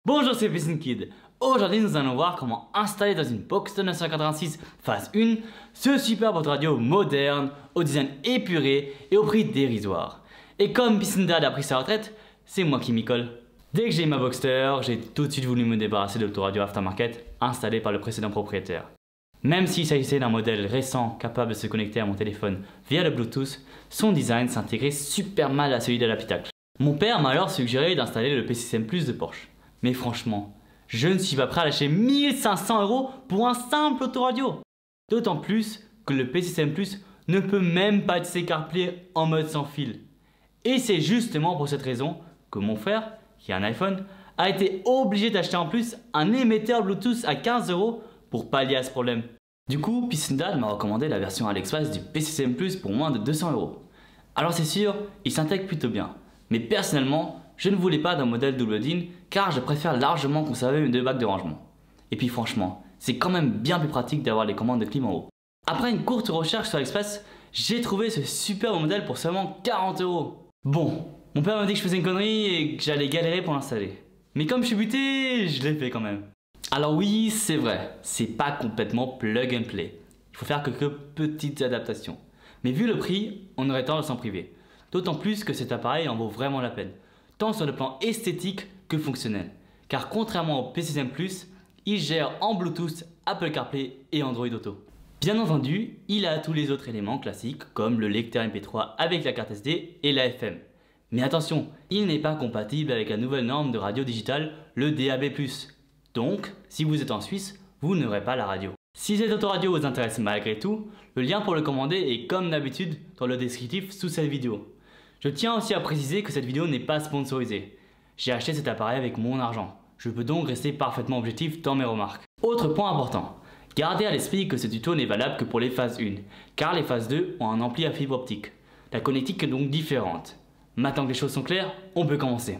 Bonjour, c'est Piscine Kid. Aujourd'hui, nous allons voir comment installer dans une Boxster 986 phase 1 ce superbe radio moderne, au design épuré et au prix dérisoire. Et comme Piscine Dad a pris sa retraite, c'est moi qui m'y colle. Dès que j'ai eu ma Boxster, j'ai tout de suite voulu me débarrasser de l'autoradio aftermarket installé par le précédent propriétaire. Même s'il s'agissait d'un modèle récent capable de se connecter à mon téléphone via le Bluetooth, son design s'intégrait super mal à celui de l'habitacle. Mon père m'a alors suggéré d'installer le PCSM Plus de Porsche. Mais franchement, je ne suis pas prêt à lâcher 1500 € pour un simple autoradio. D'autant plus que le PCSM Plus ne peut même pas utiliser CarPlay en mode sans fil. Et c'est justement pour cette raison que mon frère, qui a un iPhone, a été obligé d'acheter en plus un émetteur Bluetooth à 15 € pour pallier à ce problème. Du coup, Piscine Dad m'a recommandé la version AliExpress du PCSM Plus pour moins de 200 €. Alors c'est sûr, il s'intègre plutôt bien. Mais personnellement, je ne voulais pas d'un modèle double DIN car je préfère largement conserver mes deux bacs de rangement. Et puis franchement, c'est quand même bien plus pratique d'avoir les commandes de clim en haut. Après une courte recherche sur AliExpress, j'ai trouvé ce superbe modèle pour seulement 40 €. Bon, mon père m'a dit que je faisais une connerie et que j'allais galérer pour l'installer. Mais comme je suis buté, je l'ai fait quand même. Alors oui, c'est vrai, c'est pas complètement plug and play. Il faut faire quelques petites adaptations. Mais vu le prix, on aurait tendance à s'en priver. D'autant plus que cet appareil en vaut vraiment la peine, tant sur le plan esthétique que fonctionnel. Car contrairement au PCSM Plus, il gère en Bluetooth, Apple CarPlay et Android Auto. Bien entendu, il a tous les autres éléments classiques comme le lecteur MP3 avec la carte SD et la FM. Mais attention, il n'est pas compatible avec la nouvelle norme de radio digitale, le DAB+. Donc, si vous êtes en Suisse, vous n'aurez pas la radio. Si cet autoradio vous intéresse malgré tout, le lien pour le commander est comme d'habitude dans le descriptif sous cette vidéo. Je tiens aussi à préciser que cette vidéo n'est pas sponsorisée. J'ai acheté cet appareil avec mon argent. Je peux donc rester parfaitement objectif dans mes remarques. Autre point important, gardez à l'esprit que ce tuto n'est valable que pour les phases 1, car les phases 2 ont un ampli à fibre optique. La connectique est donc différente. Maintenant que les choses sont claires, on peut commencer.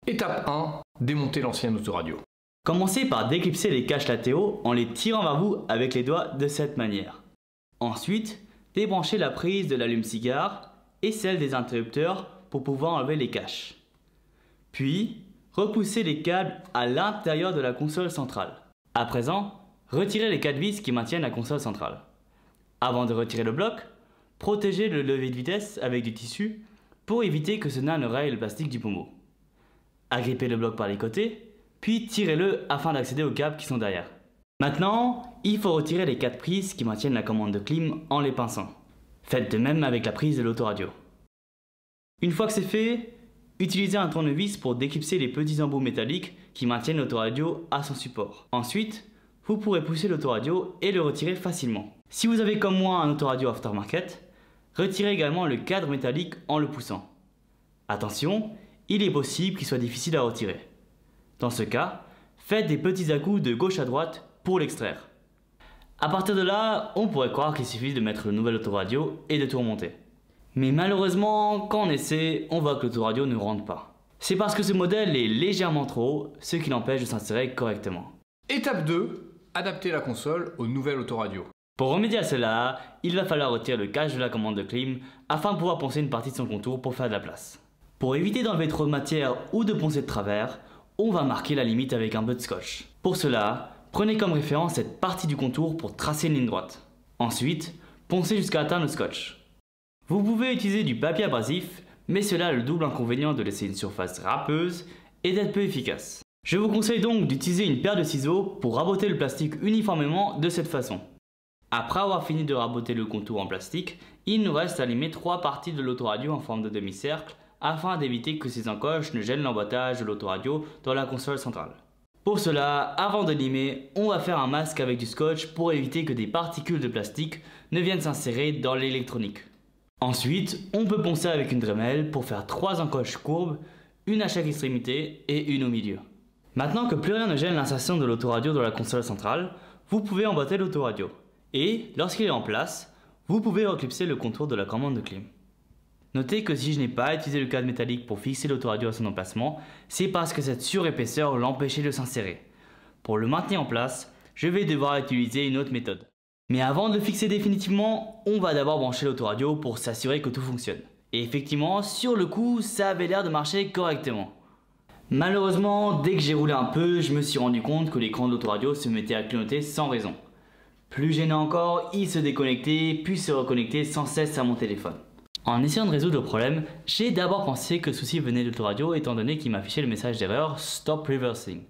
Étape 1, démonter l'ancien autoradio. Commencez par déclipser les caches latéraux en les tirant vers vous avec les doigts de cette manière. Ensuite, débranchez la prise de l'allume-cigare et celle des interrupteurs pour pouvoir enlever les caches. Puis, repoussez les câbles à l'intérieur de la console centrale. À présent, retirez les 4 vis qui maintiennent la console centrale. Avant de retirer le bloc, protégez le levier de vitesse avec du tissu pour éviter que cela ne raye le plastique du pommeau. Agrippez le bloc par les côtés, puis tirez-le afin d'accéder aux câbles qui sont derrière. Maintenant, il faut retirer les 4 prises qui maintiennent la commande de clim en les pinçant. Faites de même avec la prise de l'autoradio. Une fois que c'est fait, utilisez un tournevis pour déclipser les petits embouts métalliques qui maintiennent l'autoradio à son support. Ensuite, vous pourrez pousser l'autoradio et le retirer facilement. Si vous avez comme moi un autoradio aftermarket, retirez également le cadre métallique en le poussant. Attention, il est possible qu'il soit difficile à retirer. Dans ce cas, faites des petits à-coups de gauche à droite pour l'extraire. A partir de là, on pourrait croire qu'il suffit de mettre le nouvel autoradio et de tout remonter. Mais malheureusement, quand on essaie, on voit que l'autoradio ne rentre pas. C'est parce que ce modèle est légèrement trop haut, ce qui l'empêche de s'insérer correctement. Étape 2, adapter la console au nouvel autoradio. Pour remédier à cela, il va falloir retirer le cache de la commande de clim afin de pouvoir poncer une partie de son contour pour faire de la place. Pour éviter d'enlever trop de matière ou de poncer de travers, on va marquer la limite avec un peu de scotch. Pour cela, prenez comme référence cette partie du contour pour tracer une ligne droite. Ensuite, poncez jusqu'à atteindre le scotch. Vous pouvez utiliser du papier abrasif, mais cela a le double inconvénient de laisser une surface râpeuse et d'être peu efficace. Je vous conseille donc d'utiliser une paire de ciseaux pour raboter le plastique uniformément de cette façon. Après avoir fini de raboter le contour en plastique, il nous reste à limer 3 parties de l'autoradio en forme de demi-cercle afin d'éviter que ces encoches ne gênent l'emboîtage de l'autoradio dans la console centrale. Pour cela, avant de limer, on va faire un masque avec du scotch pour éviter que des particules de plastique ne viennent s'insérer dans l'électronique. Ensuite, on peut poncer avec une Dremel pour faire 3 encoches courbes, une à chaque extrémité et une au milieu. Maintenant que plus rien ne gêne l'insertion de l'autoradio dans la console centrale, vous pouvez emboîter l'autoradio. Et, lorsqu'il est en place, vous pouvez reclipser le contour de la commande de clim. Notez que si je n'ai pas utilisé le cadre métallique pour fixer l'autoradio à son emplacement, c'est parce que cette surépaisseur l'empêchait de s'insérer. Pour le maintenir en place, je vais devoir utiliser une autre méthode. Mais avant de le fixer définitivement, on va d'abord brancher l'autoradio pour s'assurer que tout fonctionne. Et effectivement, sur le coup, ça avait l'air de marcher correctement. Malheureusement, dès que j'ai roulé un peu, je me suis rendu compte que l'écran de l'autoradio se mettait à clignoter sans raison. Plus gênant encore, il se déconnectait puis se reconnectait sans cesse à mon téléphone. En essayant de résoudre le problème, j'ai d'abord pensé que le souci venait de l'autoradio étant donné qu'il m'affichait le message d'erreur Stop Reversing.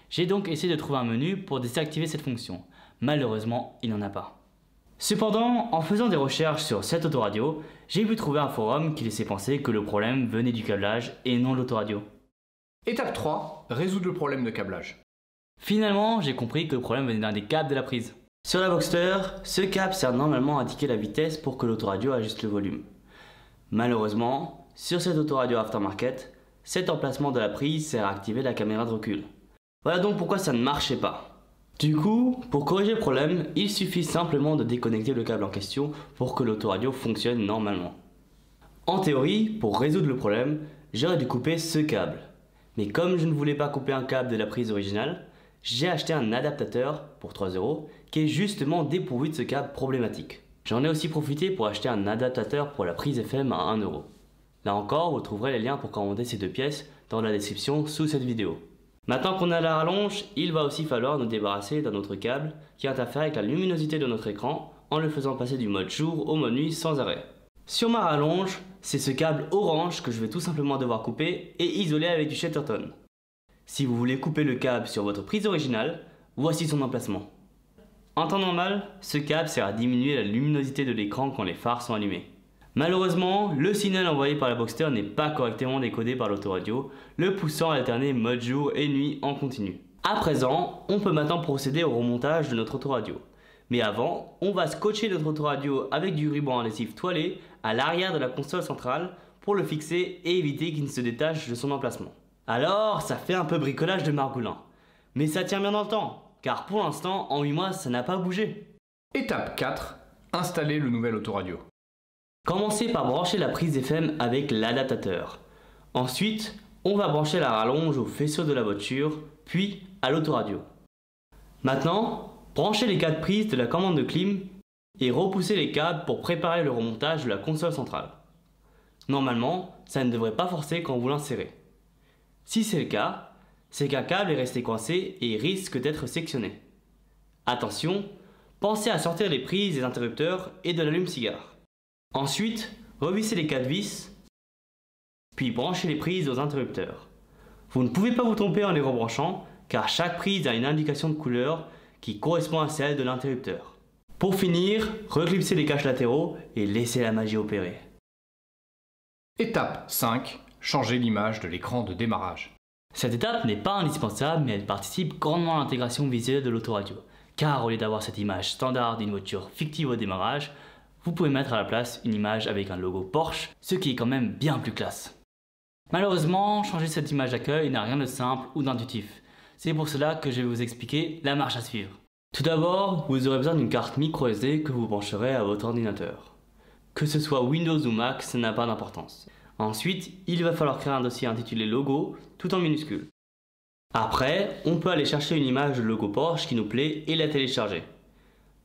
J'ai donc essayé de trouver un menu pour désactiver cette fonction. Malheureusement, il n'en a pas. Cependant, en faisant des recherches sur cette autoradio, j'ai pu trouver un forum qui laissait penser que le problème venait du câblage et non de l'autoradio. Étape 3, résoudre le problème de câblage. Finalement, j'ai compris que le problème venait d'un des câbles de la prise. Sur la Boxster, ce câble sert normalement à indiquer la vitesse pour que l'autoradio ajuste le volume. Malheureusement, sur cette autoradio aftermarket, cet emplacement de la prise sert à activer la caméra de recul. Voilà donc pourquoi ça ne marchait pas. Du coup, pour corriger le problème, il suffit simplement de déconnecter le câble en question pour que l'autoradio fonctionne normalement. En théorie, pour résoudre le problème, j'aurais dû couper ce câble. Mais comme je ne voulais pas couper un câble de la prise originale, j'ai acheté un adaptateur pour 3 € qui est justement dépourvu de ce câble problématique. J'en ai aussi profité pour acheter un adaptateur pour la prise FM à 1 €. Là encore, vous trouverez les liens pour commander ces deux pièces dans la description sous cette vidéo. Maintenant qu'on a la rallonge, il va aussi falloir nous débarrasser d'un autre câble qui interfère avec la luminosité de notre écran en le faisant passer du mode jour au mode nuit sans arrêt. Sur ma rallonge, c'est ce câble orange que je vais tout simplement devoir couper et isoler avec du Chatterton. Si vous voulez couper le câble sur votre prise originale, voici son emplacement. En temps normal, ce câble sert à diminuer la luminosité de l'écran quand les phares sont allumés. Malheureusement, le signal envoyé par la Boxster n'est pas correctement décodé par l'autoradio, le poussant à alterner mode jour et nuit en continu. À présent, on peut maintenant procéder au remontage de notre autoradio. Mais avant, on va scotcher notre autoradio avec du ruban adhésif toilé à l'arrière de la console centrale pour le fixer et éviter qu'il ne se détache de son emplacement. Alors, ça fait un peu bricolage de margoulin. Mais ça tient bien dans le temps, car pour l'instant, en 8 mois, ça n'a pas bougé. Étape 4, installer le nouvel autoradio. Commencez par brancher la prise FM avec l'adaptateur. Ensuite, on va brancher la rallonge au faisceau de la voiture, puis à l'autoradio. Maintenant, branchez les 4 prises de la commande de clim et repoussez les câbles pour préparer le remontage de la console centrale. Normalement, ça ne devrait pas forcer quand vous l'insérez. Si c'est le cas, c'est qu'un câble est resté coincé et risque d'être sectionné. Attention, pensez à sortir les prises des interrupteurs et de l'allume-cigare. Ensuite, revissez les 4 vis, puis branchez les prises aux interrupteurs. Vous ne pouvez pas vous tromper en les rebranchant, car chaque prise a une indication de couleur qui correspond à celle de l'interrupteur. Pour finir, reclipsez les caches latéraux et laissez la magie opérer. Étape 5, changer l'image de l'écran de démarrage. Cette étape n'est pas indispensable, mais elle participe grandement à l'intégration visuelle de l'autoradio. Car au lieu d'avoir cette image standard d'une voiture fictive au démarrage, vous pouvez mettre à la place une image avec un logo Porsche, ce qui est quand même bien plus classe. Malheureusement, changer cette image d'accueil n'a rien de simple ou d'intuitif. C'est pour cela que je vais vous expliquer la marche à suivre. Tout d'abord, vous aurez besoin d'une carte microSD que vous brancherez à votre ordinateur. Que ce soit Windows ou Mac, ça n'a pas d'importance. Ensuite, il va falloir créer un dossier intitulé Logo, tout en minuscules. Après, on peut aller chercher une image de logo Porsche qui nous plaît et la télécharger.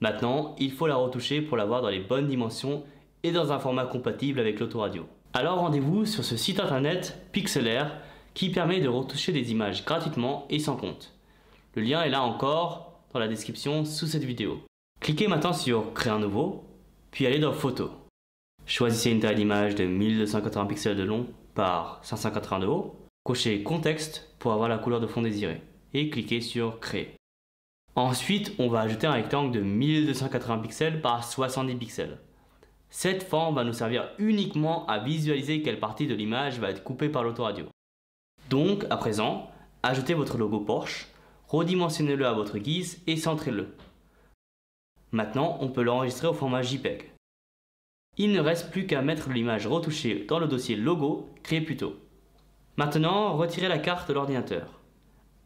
Maintenant, il faut la retoucher pour l'avoir dans les bonnes dimensions et dans un format compatible avec l'autoradio. Alors rendez-vous sur ce site internet Pixelaire qui permet de retoucher des images gratuitement et sans compte. Le lien est là encore dans la description sous cette vidéo. Cliquez maintenant sur Créer un nouveau, puis allez dans Photos. Choisissez une taille d'image de 1280 pixels de long par 580 de haut. Cochez Contexte pour avoir la couleur de fond désirée et cliquez sur Créer. Ensuite, on va ajouter un rectangle de 1280 pixels par 70 pixels. Cette forme va nous servir uniquement à visualiser quelle partie de l'image va être coupée par l'autoradio. Donc, à présent, ajoutez votre logo Porsche, redimensionnez-le à votre guise et centrez-le. Maintenant, on peut l'enregistrer au format JPEG. Il ne reste plus qu'à mettre l'image retouchée dans le dossier Logo créé plus tôt. Maintenant, retirez la carte de l'ordinateur.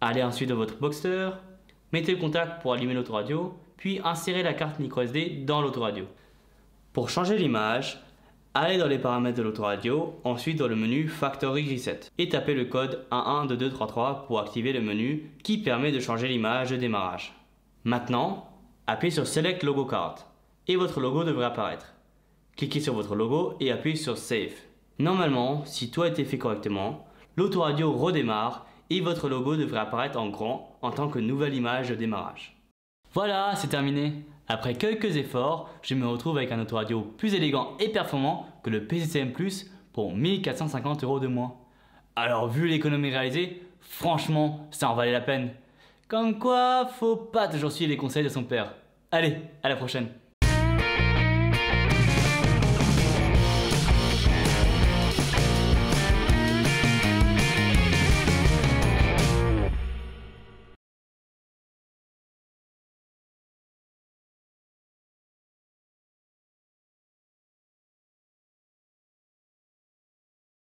Allez ensuite dans votre Boxster, mettez le contact pour allumer l'autoradio, puis insérez la carte microSD dans l'autoradio. Pour changer l'image, allez dans les paramètres de l'autoradio, ensuite dans le menu Factory Reset et tapez le code 112233 pour activer le menu qui permet de changer l'image de démarrage. Maintenant, appuyez sur Select Logo Card et votre logo devrait apparaître. Cliquez sur votre logo et appuyez sur Save. Normalement, si tout a été fait correctement, l'autoradio redémarre et votre logo devrait apparaître en grand en tant que nouvelle image de démarrage. Voilà, c'est terminé. Après quelques efforts, je me retrouve avec un autoradio plus élégant et performant que le PCCM Plus pour 1450 € de moins. Alors vu l'économie réalisée, franchement, ça en valait la peine. Comme quoi, faut pas toujours suivre les conseils de son père. Allez, à la prochaine.